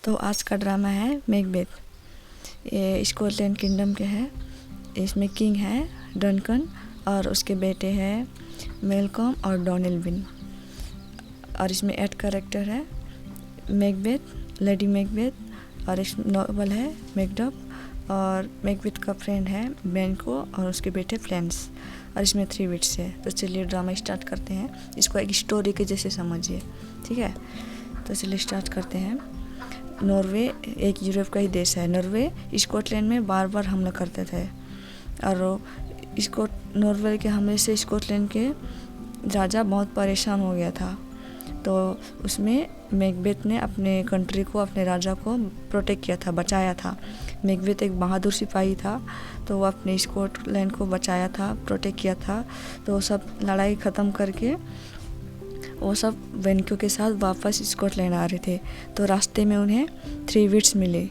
तो आज का ड्रामा है मैकबेथ। ये स्कॉटलैंड किंगडम के है। इसमें किंग है डनकन और उसके बेटे हैं मेलकॉम और डोनेल्विन। और इसमें 8 कैरेक्टर है मैकबेथ, लेडी मैकबेथ, और इस नॉवल है मैकडफ, और मैकबेथ का फ्रेंड है बेनको और उसके बेटे फ्लेंस। और इसमें 3 विट्स है। तो चलिए ड्रामा स्टार्ट करते हैं। इसको एक स्टोरी के जैसे समझिए, ठीक है। तो चलिए स्टार्ट करते हैं। नॉर्वे एक यूरोप का ही देश है। नॉर्वे स्कॉटलैंड में बार बार हमला करते थे और नॉर्वे के हमले से स्कॉटलैंड के राजा बहुत परेशान हो गया था। तो उसमें मैकबेथ ने अपने कंट्री को, अपने राजा को प्रोटेक्ट किया था, बचाया था। मैकबेथ एक बहादुर सिपाही था, तो वो अपने स्कॉटलैंड को बचाया था, प्रोटेक्ट किया था। तो वो सब लड़ाई ख़त्म करके वो सब वेनक्यू के साथ वापस स्कॉटलैंड आ रहे थे। तो रास्ते में उन्हें 3 विट्स मिले,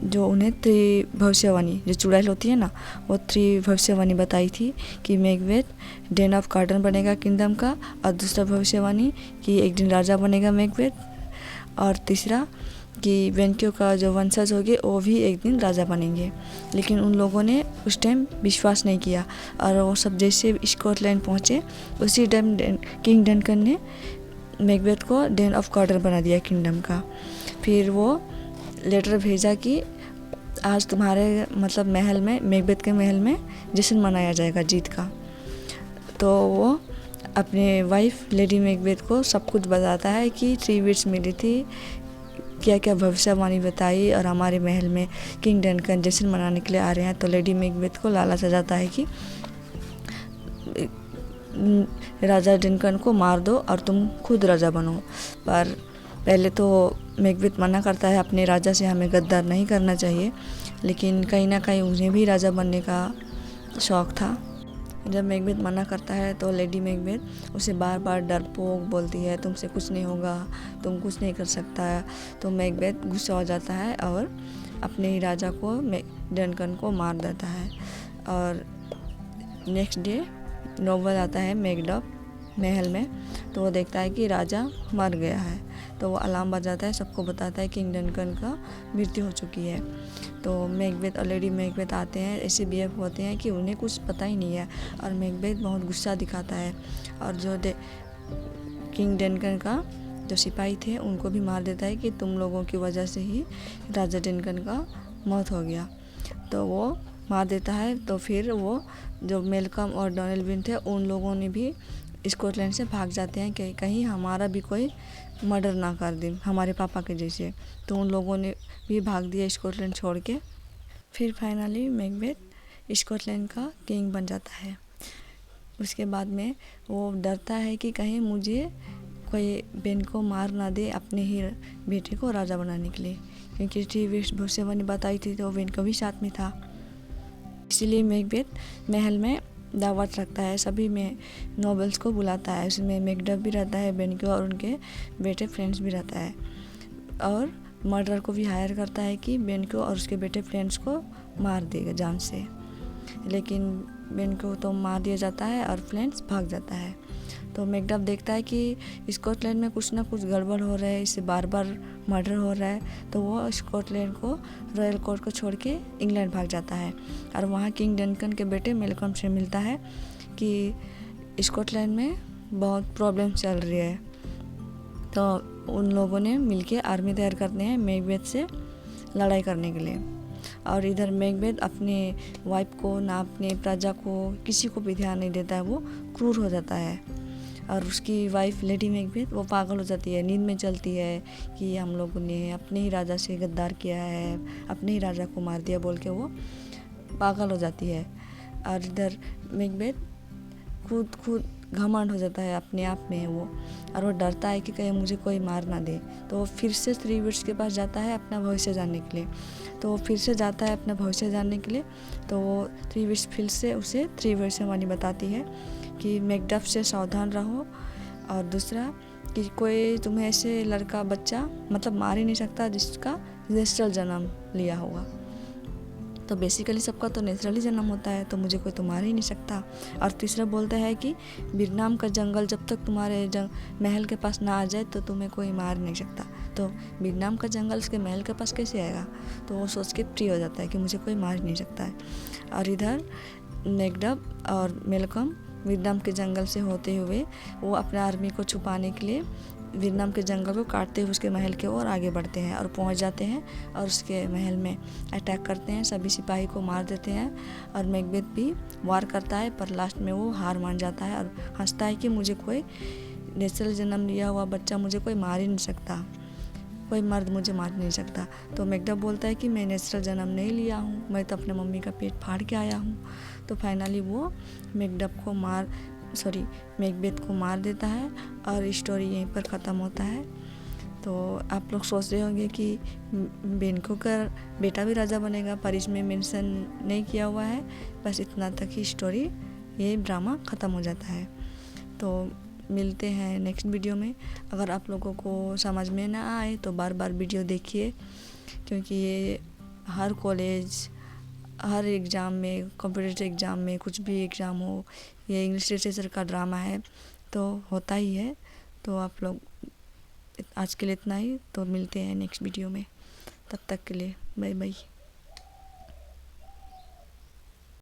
जो उन्हें 3 भविष्यवाणी, जो चुड़ैल होती है ना, वो 3 भविष्यवाणी बताई थी कि मैकबेथ डेन ऑफ कार्डन बनेगा किंगडम का, और दूसरा भविष्यवाणी कि एक दिन राजा बनेगा मैकबेथ, और तीसरा कि वेनक्यू का जो वंशज होंगे वो भी एक दिन राजा बनेंगे। लेकिन उन लोगों ने उस टाइम विश्वास नहीं किया और वो सब जैसे स्कॉटलैंड पहुँचे उसी टाइम किंग डनकन ने मैकबेथ को डेन ऑफ कार्डन बना दिया किंगडम का। फिर वो लेटर भेजा कि आज तुम्हारे मतलब महल में, मैकबेथ के महल में जश्न मनाया जाएगा जीत का। तो वो अपने वाइफ लेडी मैकबेथ को सब कुछ बताता है कि 3 विट्स मिली थी, क्या क्या भविष्यवाणी बताई, और हमारे महल में किंग डनकन जश्न मनाने के लिए आ रहे हैं। तो लेडी मैकबेथ को लालच आ जाता है कि राजा डनकन को मार दो और तुम खुद राजा बनो। पर पहले तो मैकबेथ मना करता है अपने राजा से, हमें गद्दार नहीं करना चाहिए, लेकिन कहीं ना कहीं उन्हें भी राजा बनने का शौक़ था। जब मैकबेथ मना करता है तो लेडी मैकबेथ उसे बार बार डरपोक बोलती है, तुमसे कुछ नहीं होगा, तुम कुछ नहीं कर सकता है। तो मैकबेथ गुस्सा हो जाता है और अपने ही राजा को, डनकन को मार देता है। और नेक्स्ट डे नॉवल आता है मैकडफ महल में, तो वो देखता है कि राजा मर गया है। तो वो अलार्म बजाता है, सबको बताता है किंग डनकन का मृत्यु हो चुकी है। तो मैकबेथ और लेडी मैकबेथ आते हैं, ऐसे बिहेव होते हैं कि उन्हें कुछ पता ही नहीं है, और मैकबेथ बहुत गुस्सा दिखाता है और जो किंग डनकन का जो सिपाही थे उनको भी मार देता है कि तुम लोगों की वजह से ही राजा डनकन का मौत हो गया। तो वो मार देता है। तो फिर वो जो मेलकम और डोनेल्विन थे उन लोगों ने भी स्कॉटलैंड से भाग जाते हैं कि कहीं हमारा भी कोई मर्डर ना कर दे हमारे पापा के जैसे। तो उन लोगों ने भी भाग दिया स्कॉटलैंड छोड़ के। फिर फाइनली मैकबेथ स्कॉटलैंड का किंग बन जाता है। उसके बाद में वो डरता है कि कहीं मुझे कोई बेन को मार ना दे अपने ही बेटे को राजा बनाने के लिए, क्योंकि 3 विट्स भविष्यवाणी बताई थी तो बेन को भी साथ में था। इसीलिए मैकबेथ महल में दावत रखता है, सभी में नोबल्स को बुलाता है। उसमें मैकडफ भी रहता है, बेनको और उनके बेटे फ्रेंड्स भी रहता है, और मर्डर को भी हायर करता है कि बेनको और उसके बेटे फ्रेंड्स को मार देगा जान से। लेकिन बेनको तो मार दिया जाता है और फ्रेंड्स भाग जाता है। तो मैकडफ देखता है कि स्कॉटलैंड में कुछ ना कुछ गड़बड़ हो रहा है, इससे बार बार मर्डर हो रहा है। तो वो स्कॉटलैंड को, रॉयल कोर्ट को छोड़ के इंग्लैंड भाग जाता है और वहाँ किंग डनकन के बेटे मेलकम से मिलता है कि स्कॉटलैंड में बहुत प्रॉब्लम चल रही है। तो उन लोगों ने मिलके आर्मी तैयार करते हैं मैकबेथ से लड़ाई करने के लिए। और इधर मैकबेथ अपने वाइफ को ना अपने प्रजा को किसी को भी ध्यान नहीं देता है, वो क्रूर हो जाता है। और उसकी वाइफ लेडी मैकबेथ वो पागल हो जाती है, नींद में चलती है कि हम लोगों ने अपने ही राजा से गद्दार किया है, अपने ही राजा को मार दिया बोल के वो पागल हो जाती है। और इधर मैकबेथ खुद घमंड हो जाता है अपने आप में वो, और वो डरता है कि कहीं मुझे कोई मार ना दे। तो वो फिर से 3 विट्स के पास जाता है अपना भविष्य जानने के लिए। तो वो फिर से जाता है अपना भविष्य जानने के लिए। तो वो 3 विट्स फिर से उसे 3 भविष्यवाणी बताती है कि मैकडफ से सावधान रहो, और दूसरा कि कोई तुम्हें ऐसे लड़का बच्चा मतलब मार ही नहीं सकता जिसका नेचुरल जन्म लिया होगा। तो बेसिकली सबका तो नेचुरली जन्म होता है, तो मुझे कोई तो मार ही नहीं सकता। और तीसरा बोलता है कि वीरनाम का जंगल जब तक तुम्हारे महल के पास ना आ जाए तो तुम्हें कोई मार नहीं सकता। तो वीरनाम का जंगल उसके महल के पास कैसे आएगा? तो वो सोच के फ्री हो जाता है कि मुझे कोई मार नहीं सकता है। और इधर मैकडफ और मेलकम वीरनाम के जंगल से होते हुए वो अपने आर्मी को छुपाने के लिए वीरनाम के जंगल को काटते हुए उसके महल की ओर आगे बढ़ते हैं और पहुंच जाते हैं और उसके महल में अटैक करते हैं, सभी सिपाही को मार देते हैं। और मैकबेथ भी वार करता है, पर लास्ट में वो हार मान जाता है और हंसता है कि मुझे कोई नेचुरल जन्म लिया हुआ बच्चा मुझे कोई मार ही नहीं सकता, कोई मर्द मुझे मार नहीं सकता। तो मैकडफ बोलता है कि मैं नेचुरल जन्म नहीं लिया हूँ, मैं तो अपने मम्मी का पेट फाड़ के आया हूँ। तो फाइनली वो मैकबेथ को मार देता है और स्टोरी यहीं पर ख़त्म होता है। तो आप लोग सोच रहे होंगे कि बेनको का बेटा भी राजा बनेगा, पर इसमें मेंशन नहीं किया हुआ है। बस इतना तक ही स्टोरी, ये ड्रामा ख़त्म हो जाता है। तो मिलते हैं नेक्स्ट वीडियो में। अगर आप लोगों को समझ में ना आए तो बार बार वीडियो देखिए, क्योंकि ये हर कॉलेज, हर एग्ज़ाम में, कॉम्पिटिटिव एग्ज़ाम में, कुछ भी एग्ज़ाम हो, ये इंग्लिश लिटरेचर का ड्रामा है तो होता ही है। तो आप लोग, आज के लिए इतना ही। तो मिलते हैं नेक्स्ट वीडियो में, तब तक के लिए बाय बाय।